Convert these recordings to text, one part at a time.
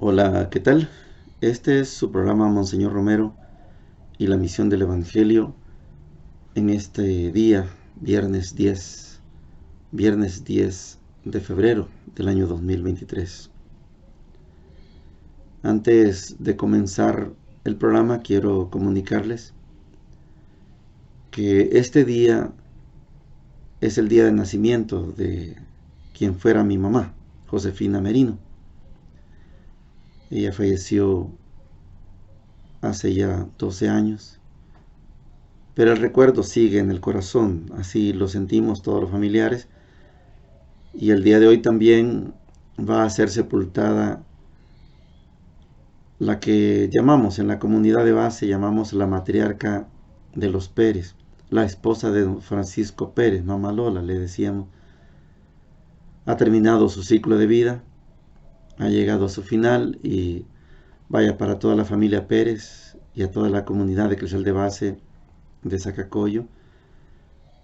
Hola, ¿qué tal? Este es su programa Monseñor Romero y la misión del Evangelio en este día, viernes 10 de febrero del año 2023. Antes de comenzar el programa, quiero comunicarles que este día es el día de nacimiento de quien fuera mi mamá, Josefina Merino. Ella falleció hace ya 12 años. Pero el recuerdo sigue en el corazón, así lo sentimos todos los familiares. Y el día de hoy también va a ser sepultada la que llamamos en la comunidad de base, llamamos la matriarca de los Pérez, la esposa de don Francisco Pérez, Mamá Lola, le decíamos. Ha terminado su ciclo de vida, ha llegado a su final y vaya para toda la familia Pérez y a toda la comunidad de Eclesial de Base de Zacacoyo.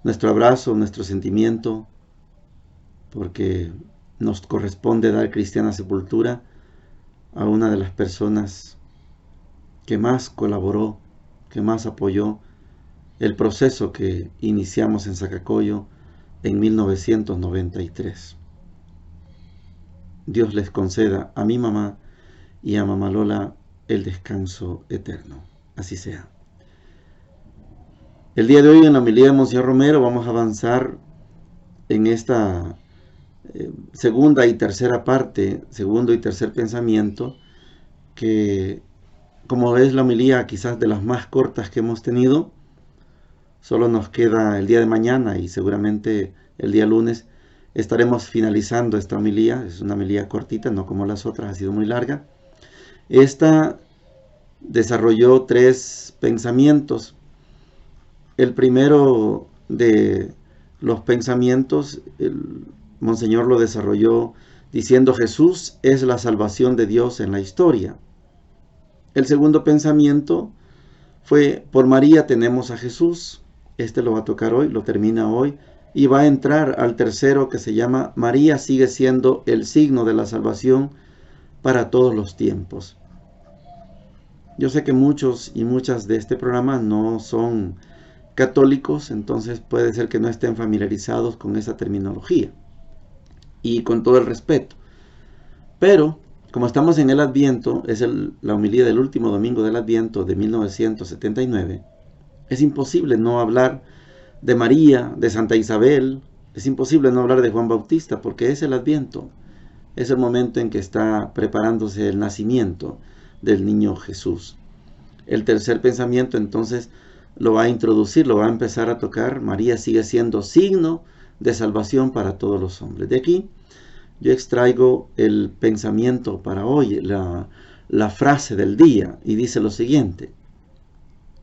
Nuestro abrazo, nuestro sentimiento, porque nos corresponde dar cristiana sepultura a una de las personas que más colaboró, que más apoyó el proceso que iniciamos en Zacacoyo en 1993. Dios les conceda a mi mamá y a mamá Lola el descanso eterno. Así sea. El día de hoy en la homilía de Monseñor Romero vamos a avanzar en esta segunda y tercera parte, segundo y tercer pensamiento, que como es la homilía quizás de las más cortas que hemos tenido, solo nos queda el día de mañana y seguramente el día lunes estaremos finalizando esta homilía. Es una homilía cortita, no como las otras, ha sido muy larga. Esta desarrolló 3 pensamientos. El primero de los pensamientos, el Monseñor lo desarrolló diciendo: Jesús es la salvación de Dios en la historia. El segundo pensamiento fue: por María tenemos a Jesús. Este lo va a tocar hoy, lo termina hoy, y va a entrar al tercero, que se llama: María sigue siendo el signo de la salvación para todos los tiempos. Yo sé que muchos y muchas de este programa no son católicos, entonces puede ser que no estén familiarizados con esa terminología, y con todo el respeto. Pero como estamos en el Adviento, es la homilía del último domingo del Adviento de 1979, es imposible no hablar de María, de Santa Isabel, es imposible no hablar de Juan Bautista, porque es el Adviento, es el momento en que está preparándose el nacimiento del niño Jesús. El tercer pensamiento entonces lo va a introducir, lo va a empezar a tocar: María sigue siendo signo de salvación para todos los hombres. De aquí yo extraigo el pensamiento para hoy, la frase del día, y dice lo siguiente: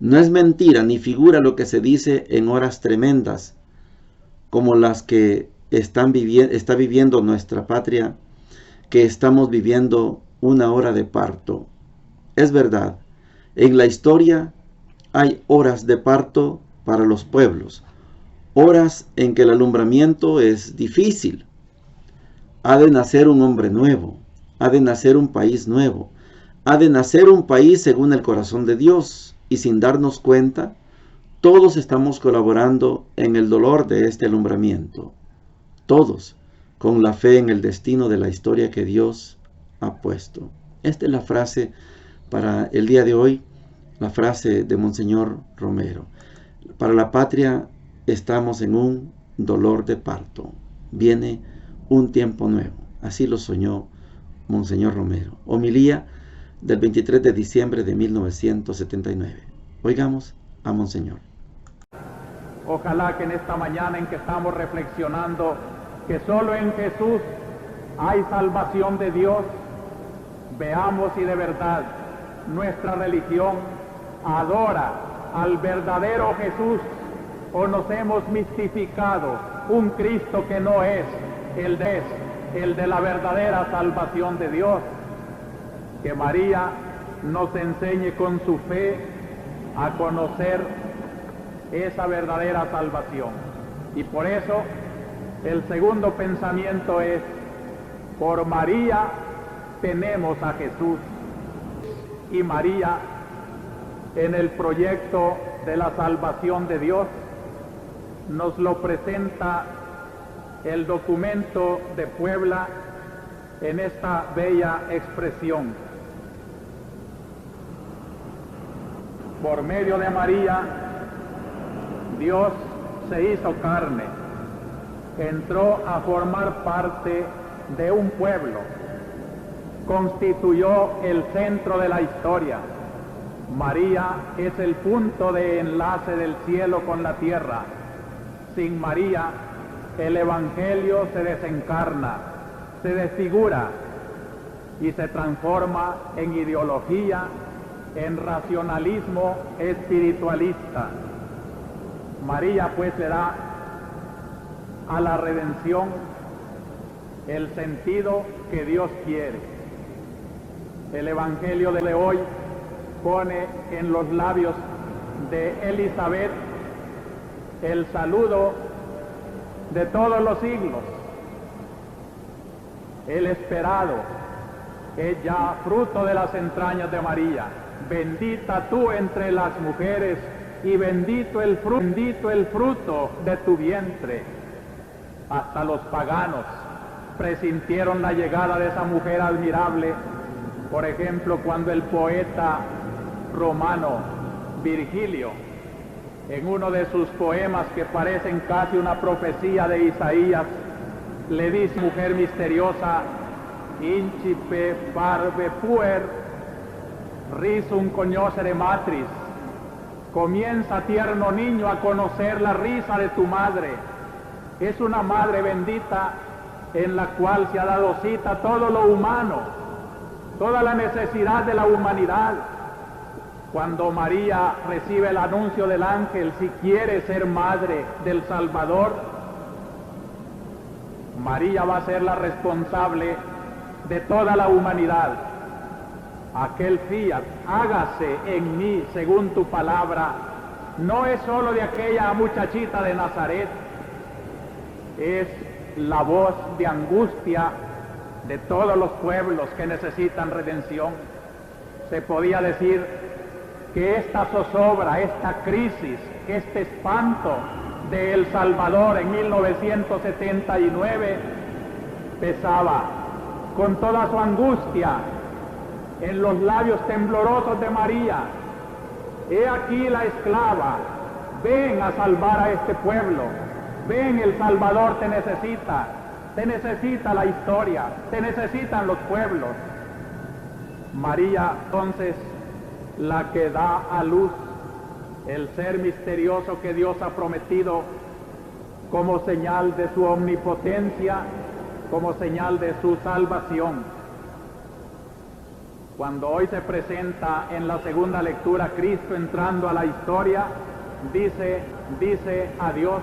no es mentira ni figura lo que se dice en horas tremendas como las que está viviendo nuestra patria, que estamos viviendo una hora de parto. Es verdad, en la historia hay horas de parto para los pueblos, horas en que el alumbramiento es difícil. Ha de nacer un hombre nuevo, ha de nacer un país nuevo, ha de nacer un país según el corazón de Dios, y sin darnos cuenta, todos estamos colaborando en el dolor de este alumbramiento. Todos, con la fe en el destino de la historia que Dios ha puesto. Esta es la frase para el día de hoy, la frase de Monseñor Romero. Para la patria estamos en un dolor de parto. Viene un tiempo nuevo. Así lo soñó Monseñor Romero. Homilía del 23 de diciembre de 1979. Oigamos a Monseñor. Ojalá que en esta mañana en que estamos reflexionando que solo en Jesús hay salvación de Dios, veamos si de verdad nuestra religión adora al verdadero Jesús o nos hemos mistificado un Cristo que no es el de la verdadera salvación de Dios. Que María nos enseñe con su fe a conocer esa verdadera salvación. Y por eso el segundo pensamiento es: por María tenemos a Jesús. Y María, en el proyecto de la salvación de Dios, nos lo presenta el documento de Puebla en esta bella expresión. Por medio de María, Dios se hizo carne, entró a formar parte de un pueblo, constituyó el centro de la historia. María es el punto de enlace del cielo con la tierra. Sin María, el Evangelio se desencarna, se desfigura y se transforma en ideología, en racionalismo espiritualista. María pues le da a la redención el sentido que Dios quiere. El Evangelio de hoy pone en los labios de Elizabeth el saludo de todos los siglos. El esperado es ya fruto de las entrañas de María. Bendita tú entre las mujeres y bendito el fruto de tu vientre. Hasta los paganos presintieron la llegada de esa mujer admirable. Por ejemplo, cuando el poeta romano Virgilio, en uno de sus poemas que parecen casi una profecía de Isaías, le dice: mujer misteriosa, incipe parve puer, risum cognoscere matris. Comienza, tierno niño, a conocer la risa de tu madre. Es una madre bendita en la cual se ha dado cita todo lo humano, toda la necesidad de la humanidad. Cuando María recibe el anuncio del ángel, si quiere ser madre del Salvador, María va a ser la responsable de toda la humanidad. Aquel fiat, hágase en mí según tu palabra, no es solo de aquella muchachita de Nazaret, es la voz de angustia de todos los pueblos que necesitan redención. Se podía decir que esta zozobra, esta crisis, este espanto de El Salvador en 1979 pesaba con toda su angustia en los labios temblorosos de María. He aquí la esclava, ven a salvar a este pueblo, ven, el Salvador te necesita la historia, te necesitan los pueblos. María, entonces, la que da a luz el ser misterioso que Dios ha prometido como señal de su omnipotencia, como señal de su salvación. Cuando hoy se presenta en la segunda lectura Cristo entrando a la historia, dice a Dios: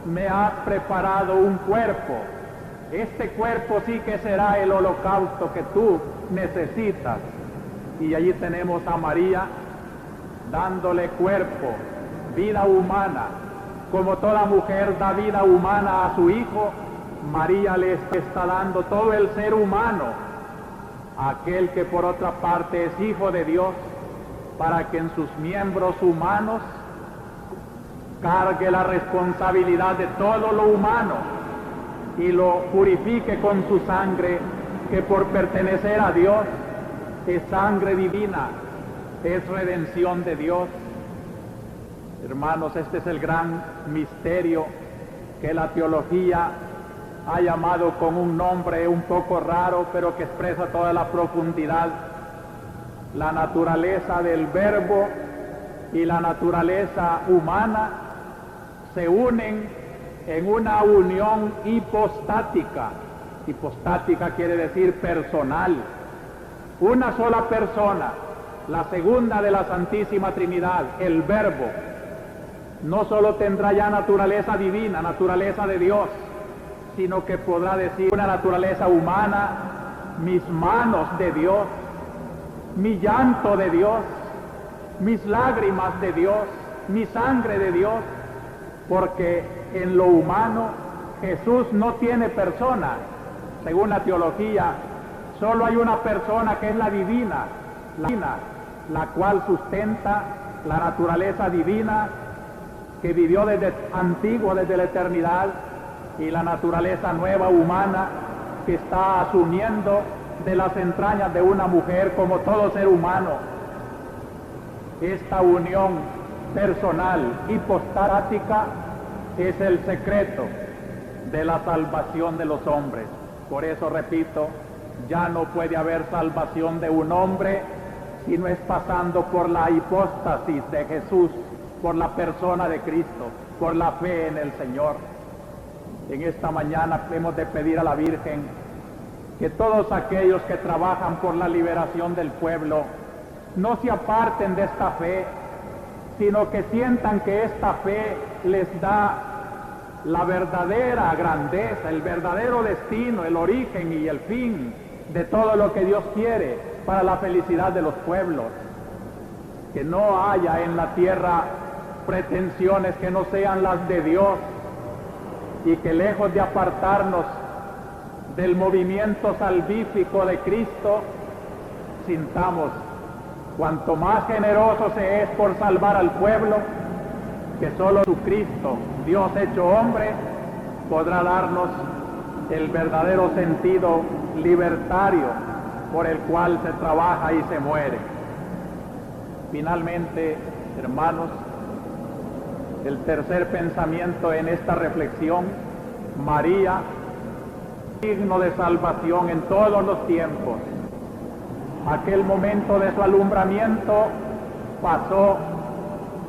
me has preparado un cuerpo. Este cuerpo sí que será el holocausto que tú necesitas. Y allí tenemos a María dándole cuerpo, vida humana. Como toda mujer da vida humana a su hijo, María le está dando todo el ser humano, aquel que por otra parte es hijo de Dios, para que en sus miembros humanos cargue la responsabilidad de todo lo humano y lo purifique con su sangre, que por pertenecer a Dios es sangre divina, es redención de Dios. Hermanos, este es el gran misterio que la teología ha llamado con un nombre un poco raro, pero que expresa toda la profundidad. La naturaleza del Verbo y la naturaleza humana se unen en una unión hipostática. Hipostática quiere decir personal. Una sola persona, la segunda de la Santísima Trinidad, el Verbo, no solo tendrá ya naturaleza divina, naturaleza de Dios, sino que podrá decir una naturaleza humana: mis manos de Dios, mi llanto de Dios, mis lágrimas de Dios, mi sangre de Dios, porque en lo humano Jesús no tiene persona. Según la teología, Solo hay una persona que es la divina, la cual sustenta la naturaleza divina que vivió desde antiguo, desde la eternidad, y la naturaleza nueva humana que está asumiendo de las entrañas de una mujer como todo ser humano. Esta unión personal hipostática es el secreto de la salvación de los hombres. Por eso repito, ya no puede haber salvación de un hombre si no es pasando por la hipóstasis de Jesús, por la persona de Cristo, por la fe en el Señor. En esta mañana hemos de pedir a la Virgen que todos aquellos que trabajan por la liberación del pueblo no se aparten de esta fe, sino que sientan que esta fe les da la verdadera grandeza, el verdadero destino, el origen y el fin de todo lo que Dios quiere para la felicidad de los pueblos. Que no haya en la tierra pretensiones que no sean las de Dios, y que lejos de apartarnos del movimiento salvífico de Cristo, sintamos cuanto más generoso se es por salvar al pueblo, que solo Jesucristo, Dios hecho hombre, podrá darnos el verdadero sentido libertario por el cual se trabaja y se muere. Finalmente, hermanos, el tercer pensamiento en esta reflexión: María, signo de salvación en todos los tiempos. Aquel momento de su alumbramiento pasó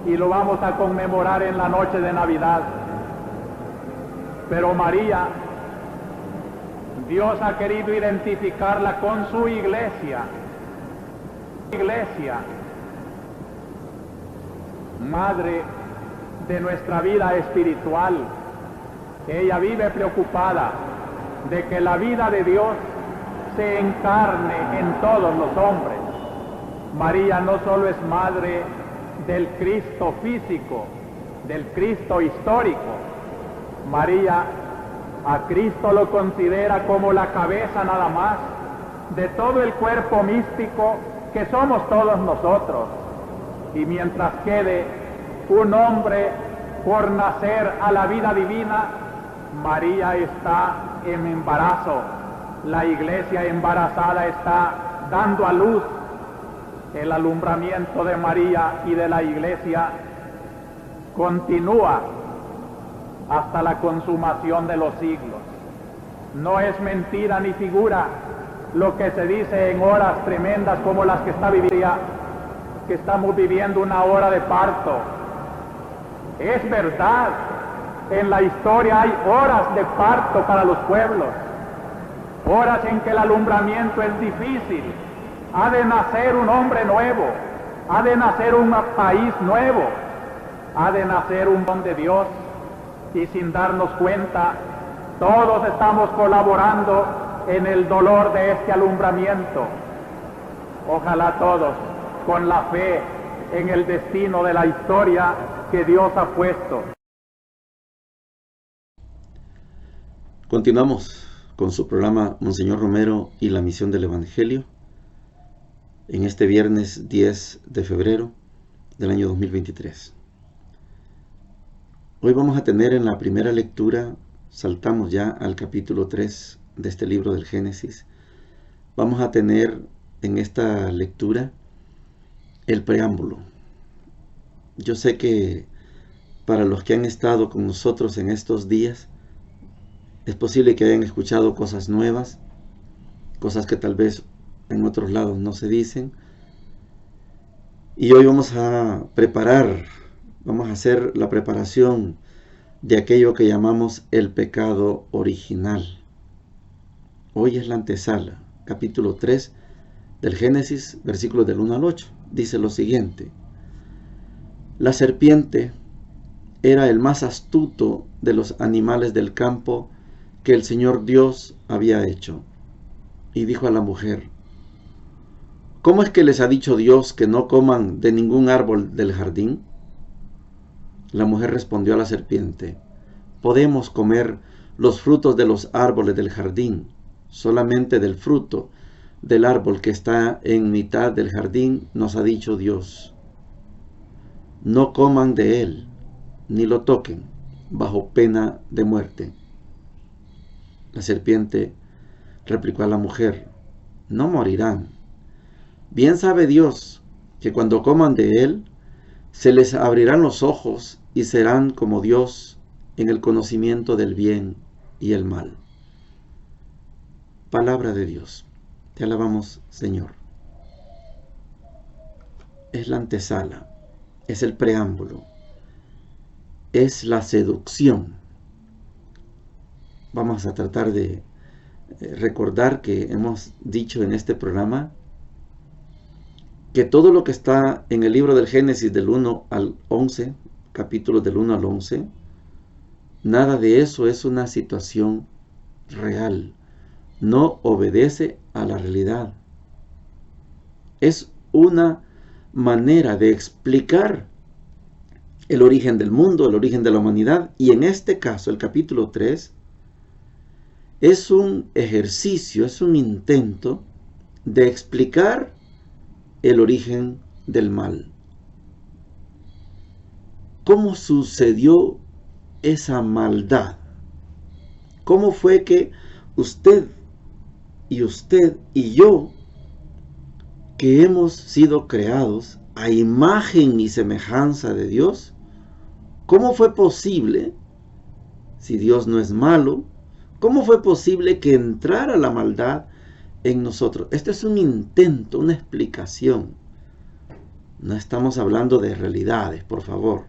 y lo vamos a conmemorar en la noche de Navidad. Pero María, Dios ha querido identificarla con su iglesia, madre de nuestra vida espiritual. Ella vive preocupada de que la vida de Dios se encarne en todos los hombres. María no solo es madre del Cristo físico, del Cristo histórico. María a Cristo lo considera como la cabeza nada más de todo el cuerpo místico que somos todos nosotros. Y mientras quede un hombre por nacer a la vida divina, María está en embarazo. La iglesia embarazada está dando a luz. El alumbramiento de María y de la iglesia continúa hasta la consumación de los siglos. No es mentira ni figura lo que se dice en horas tremendas como las que estamos viviendo, una hora de parto. Es verdad, en la historia hay horas de parto para los pueblos, horas en que el alumbramiento es difícil. Ha de nacer un hombre nuevo, ha de nacer un país nuevo, ha de nacer un don de Dios, y sin darnos cuenta, todos estamos colaborando en el dolor de este alumbramiento. Ojalá todos, con la fe en el destino de la historia que Dios ha puesto. Continuamos con su programa Monseñor Romero y la misión del Evangelio en este viernes 10 de febrero del año 2023. Hoy vamos a tener en la primera lectura, saltamos ya al capítulo 3 de este libro del Génesis. Vamos a tener en esta lectura el preámbulo. Yo sé que para los que han estado con nosotros en estos días, es posible que hayan escuchado cosas nuevas, cosas que tal vez en otros lados no se dicen. Y hoy vamos a hacer la preparación de aquello que llamamos el pecado original. Hoy es la antesala, capítulo 3 del Génesis, versículos del 1 al 8. Dice lo siguiente: la serpiente era el más astuto de los animales del campo que el Señor Dios había hecho. Y dijo a la mujer: ¿cómo es que les ha dicho Dios que no coman de ningún árbol del jardín? La mujer respondió a la serpiente: podemos comer los frutos de los árboles del jardín, solamente del fruto del árbol que está en mitad del jardín, nos ha dicho Dios: no coman de él, ni lo toquen, bajo pena de muerte. La serpiente replicó a la mujer: no morirán. Bien sabe Dios que cuando coman de él, se les abrirán los ojos y serán como Dios en el conocimiento del bien y el mal. Palabra de Dios. Te alabamos, Señor. Es la antesala, es el preámbulo, es la seducción. Vamos a tratar de recordar que hemos dicho en este programa que todo lo que está en el libro del Génesis del 1 al 11, capítulos del 1 al 11, nada de eso es una situación real. No obedece a la realidad. Es una manera de explicar el origen del mundo, el origen de la humanidad, y en este caso, el capítulo 3, es un ejercicio, es un intento de explicar el origen del mal. ¿Cómo sucedió esa maldad? ¿Cómo fue que usted y yo, que hemos sido creados a imagen y semejanza de Dios, cómo fue posible, si Dios no es malo, cómo fue posible que entrara la maldad en nosotros? Este es un intento, una explicación. No estamos hablando de realidades, por favor.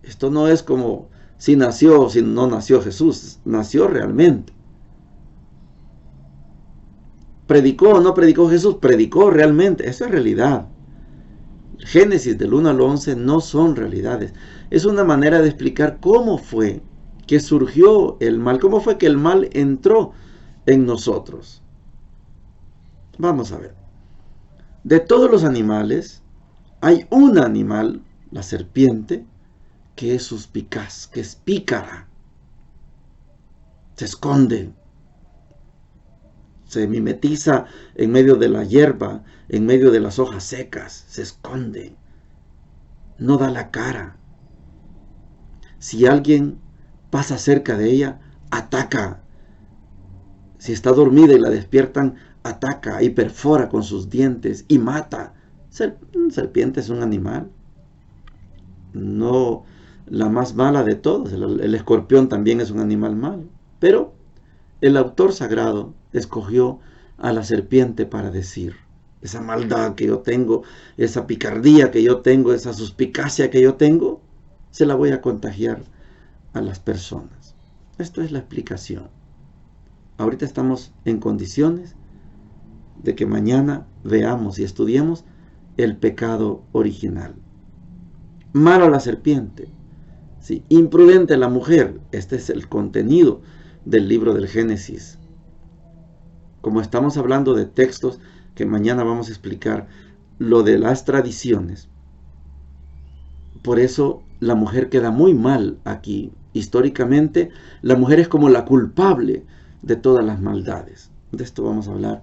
Esto no es como si nació o si no nació Jesús. Nació realmente. ¿Predicó o no predicó Jesús? Predicó realmente. Eso es realidad. Génesis del 1 al 11 no son realidades. Es una manera de explicar cómo fue que surgió el mal, cómo fue que el mal entró en nosotros. Vamos a ver. De todos los animales, hay un animal, la serpiente, que es suspicaz, que es pícara. Se esconde. Se mimetiza en medio de la hierba, en medio de las hojas secas. Se esconde. No da la cara. Si alguien pasa cerca de ella, ataca. Si está dormida y la despiertan, ataca y perfora con sus dientes y mata. Serpiente es un animal. No la más mala de todos. El escorpión también es un animal malo. Pero el autor sagrado escogió a la serpiente para decir: esa maldad que yo tengo, esa picardía que yo tengo, esa suspicacia que yo tengo, se la voy a contagiar a las personas. Esto es la explicación. Ahorita estamos en condiciones de que mañana veamos y estudiemos el pecado original. Malo la serpiente, sí, imprudente la mujer. Este es el contenido del libro del Génesis. Como estamos hablando de textos que mañana vamos a explicar, lo de las tradiciones, por eso la mujer queda muy mal aquí. Históricamente, la mujer es como la culpable de todas las maldades. De esto vamos a hablar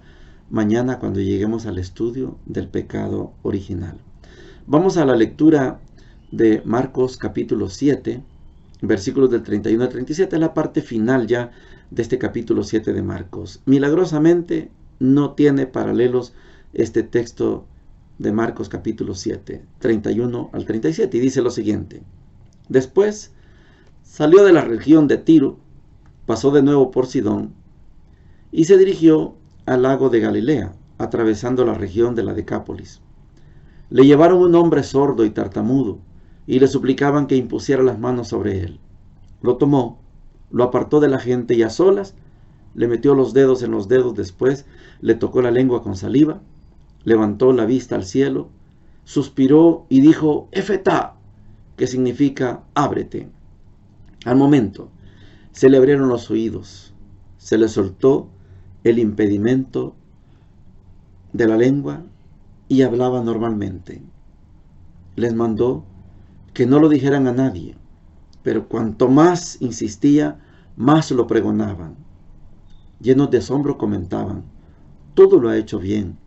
mañana cuando lleguemos al estudio del pecado original. Vamos a la lectura de Marcos capítulo 7, versículos del 31 al 37, es la parte final ya de este capítulo 7 de Marcos. Milagrosamente no tiene paralelos este texto de Marcos capítulo 7, 31 al 37, y dice lo siguiente: después salió de la región de Tiro, pasó de nuevo por Sidón y se dirigió al lago de Galilea, atravesando la región de la Decápolis. Le llevaron un hombre sordo y tartamudo y le suplicaban que impusiera las manos sobre él. Lo tomó, lo apartó de la gente y a solas le metió los dedos en los dedos, después le tocó la lengua con saliva, levantó la vista al cielo, suspiró y dijo: Efetá, que significa ábrete. Al momento se le abrieron los oídos, se le soltó el impedimento de la lengua y hablaba normalmente. Les mandó que no lo dijeran a nadie, pero cuanto más insistía, más lo pregonaban. Llenos de asombro comentaban: todo lo ha hecho bien.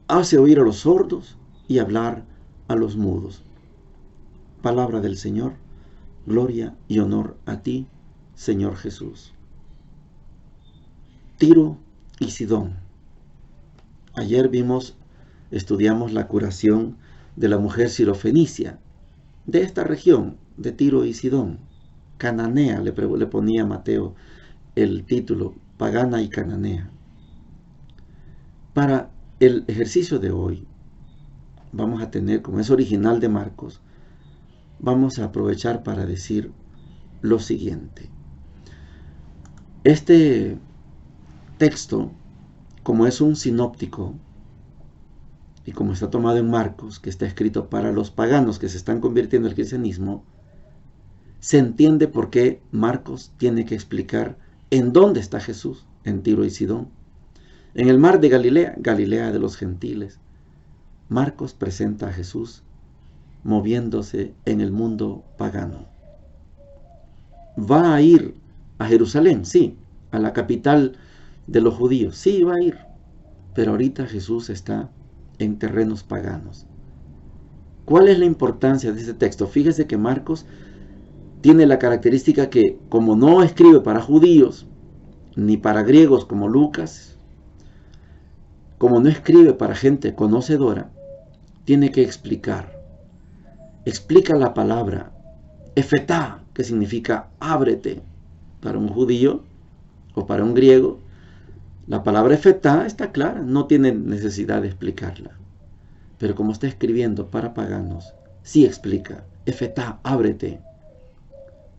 Hace oír a los sordos y hablar a los mudos. Palabra del Señor. Gloria y honor a ti, Señor Jesús. Tiro y Sidón. Ayer estudiamos la curación de la mujer sirofenicia de esta región, de Tiro y Sidón. Cananea, le ponía Mateo el título, pagana y cananea. Para el ejercicio de hoy, vamos a tener, como es original de Marcos, vamos a aprovechar para decir lo siguiente. Este texto, como es un sinóptico, y como está tomado en Marcos, que está escrito para los paganos que se están convirtiendo al cristianismo, se entiende por qué Marcos tiene que explicar en dónde está Jesús, en Tiro y Sidón. En el mar de Galilea, Galilea de los gentiles, Marcos presenta a Jesús moviéndose en el mundo pagano. ¿Va a ir a Jerusalén? Sí. ¿A la capital de los judíos? Sí, va a ir. Pero ahorita Jesús está en terrenos paganos. ¿Cuál es la importancia de este texto? Fíjese que Marcos tiene la característica que, como no escribe para judíos, ni para griegos como Lucas, como no escribe para gente conocedora, tiene que explicar. Explica la palabra efetá, que significa ábrete. Para un judío o para un griego, la palabra efetá está clara, no tiene necesidad de explicarla. Pero como está escribiendo para paganos, sí explica, efetá, ábrete.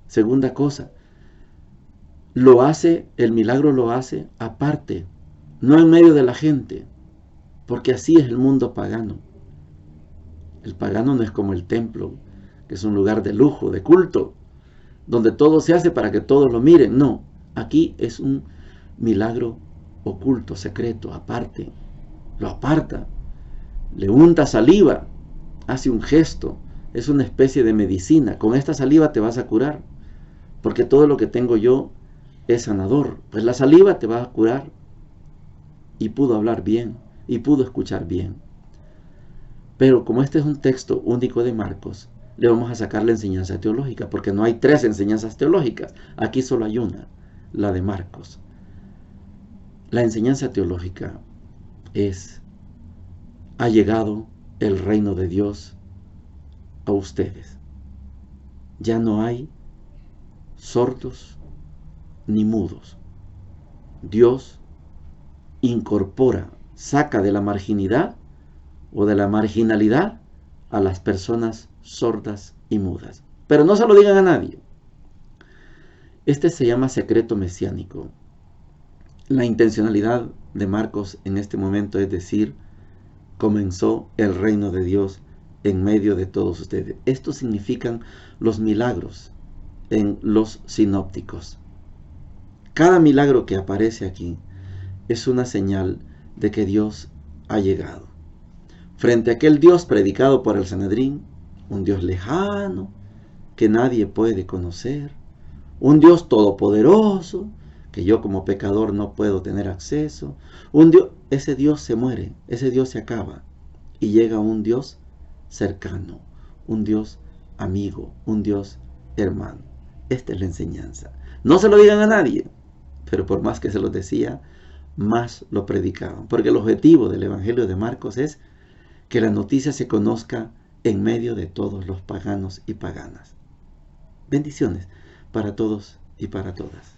Segunda cosa, el milagro lo hace aparte, no en medio de la gente, porque así es el mundo pagano. El pagano no es como el templo, que es un lugar de lujo, de culto, donde todo se hace para que todos lo miren. No, aquí es un milagro oculto, secreto, aparte. Lo aparta, le unta saliva, hace un gesto, es una especie de medicina. Con esta saliva te vas a curar, porque todo lo que tengo yo es sanador. Pues la saliva te va a curar. Y pudo hablar bien, y pudo escuchar bien. Pero como este es un texto único de Marcos, le vamos a sacar la enseñanza teológica, porque no hay 3 enseñanzas teológicas. Aquí solo hay una, la de Marcos. La enseñanza teológica es: ha llegado el reino de Dios a ustedes. Ya no hay sordos ni mudos. Dios incorpora, saca de la marginidad o de la marginalidad a las personas sordas y mudas. Pero no se lo digan a nadie. Este se llama secreto mesiánico. La intencionalidad de Marcos en este momento es decir, comenzó el reino de Dios en medio de todos ustedes. Esto significan los milagros en los sinópticos. Cada milagro que aparece aquí es una señal de que Dios ha llegado. Frente a aquel Dios predicado por el Sanedrín, un Dios lejano que nadie puede conocer, un Dios todopoderoso que yo como pecador no puedo tener acceso, ese Dios se muere, ese Dios se acaba y llega un Dios cercano, un Dios amigo, un Dios hermano. Esta es la enseñanza. No se lo digan a nadie, pero por más que se los decía, más lo predicaban, porque el objetivo del Evangelio de Marcos es que la noticia se conozca en medio de todos los paganos y paganas. Bendiciones para todos y para todas.